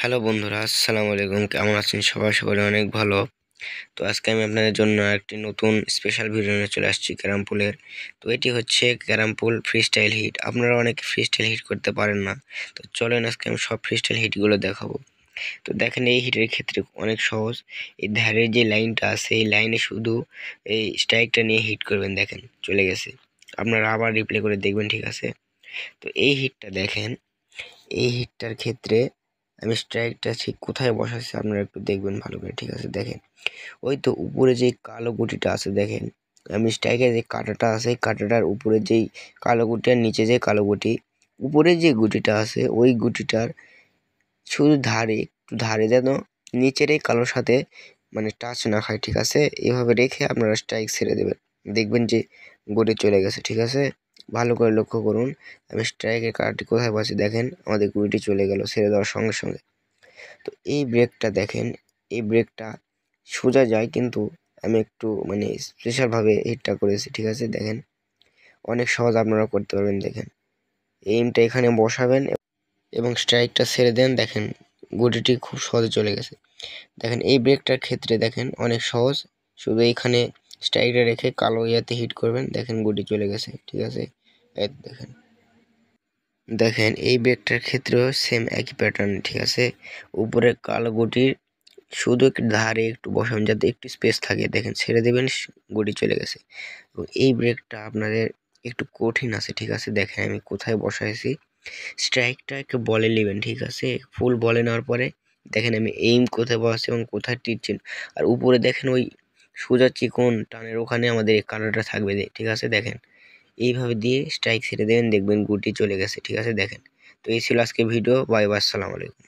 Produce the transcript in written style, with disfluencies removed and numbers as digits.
Hello বন্ধুরা, আসসালামু আলাইকুম। কেমন আছেন সবাই? আশা করি অনেক ভালো। তো আজকে আমি আপনাদের জন্য একটি নতুন স্পেশাল ভিডিও নিয়ে চলে আসছি ক্যারাম পুলের। তো এটি হচ্ছে ক্যারাম পুল ফ্রি স্টাইল হিট। আপনারা অনেকে ফ্রি স্টাইল হিট করতে পারেন না, তো চলেন আজকে আমি সব ফ্রি স্টাইল হিটগুলো দেখাবো। তো দেখেন, এই হিটের ক্ষেত্রে অনেক সহজ। এই ধারের যে লাইনটা আছে, এই লাইনে শুধু এই স্ট্রাইকটা নিয়ে হিট করবেন। দেখেন চলে গেছে। আপনারা আবার রিপ্লে করে দেখবেন, ঠিক আছে? তো এই হিটটা দেখেন, এই হিটটার ক্ষেত্রে আমি স্ট্রাইকটা ঠিক কোথায় বসাচ্ছি আপনারা একটু দেখবেন ভালো করে, ঠিক আছে? দেখেন, ওই তো উপরে যে কালো গুটিটা আছে, দেখেন আমি স্ট্রাইকের যে কাঁটাটা আছে, কাঁটাটার উপরে যেই কালো গুটি আর নিচে যে কালো গুটি, উপরে যে গুটিটা আছে ওই গুটিটার শুধু ধারে একটু ধারে যেন নিচের এই কালোর সাথে মানে টাচ না খায়, ঠিক আছে? এভাবে রেখে আপনারা স্ট্রাইক ছেড়ে দেবেন, দেখবেন যে গুটি চলে গেছে, ঠিক আছে? ভালো করে লক্ষ্য করুন আমি স্ট্রাইকের কার্ডটি কোথায় পাচ্ছি। দেখেন আমাদের গুটিটি চলে গেল ছেড়ে দেওয়ার সঙ্গে সঙ্গে। তো এই ব্রেকটা দেখেন, এই ব্রেকটা সোজা যায়, কিন্তু আমি একটু মানে স্পেশালভাবে হিটটা করেছি, ঠিক আছে? দেখেন অনেক সহজ, আপনারা করতে পারবেন। দেখেন এইমটা এখানে বসাবেন এবং স্ট্রাইকটা ছেড়ে দেন। দেখেন গুটিটি খুব সহজে চলে গেছে। দেখেন এই ব্রেকটার ক্ষেত্রে দেখেন অনেক সহজ, শুধু এইখানে স্ট্রাইকটা রেখে কালো ইয়াতে হিট করবেন। দেখেন গুটি চলে গেছে, ঠিক আছে? এই দেখেন, দেখেন এই ব্রেকটার ক্ষেত্রেও সেম একই প্যাটার্ন, ঠিক আছে? উপরে কালো গুটির শুধু একটু ধারে একটু বসাবেন যাতে একটু স্পেস থাকে। দেখেন ছেড়ে দেবেন, গুটি চলে গেছে। এবং এই ব্রেকটা আপনাদের একটু কঠিন আছে, ঠিক আছে? দেখেন আমি কোথায় বসাইছি। স্ট্রাইকটা একটু বলে নেবেন, ঠিক আছে? ফুল বলে নেওয়ার পরে দেখেন আমি এইম কোথায় বসাচ্ছি এবং কোথায় টিপছেন। আর উপরে দেখেন ওই সোজা চিকন টানের ওখানে আমাদের এই কালারটা থাকবে, ঠিক আছে? দেখেন এইভাবে দিয়ে স্ট্রাইক ছেড়ে দেবেন, দেখবেন গুটি চলে গেছে, ঠিক আছে? দেখেন। তো এই ছিল আজকে ভিডিও। বাই বাই, আসসালামু আলাইকুম।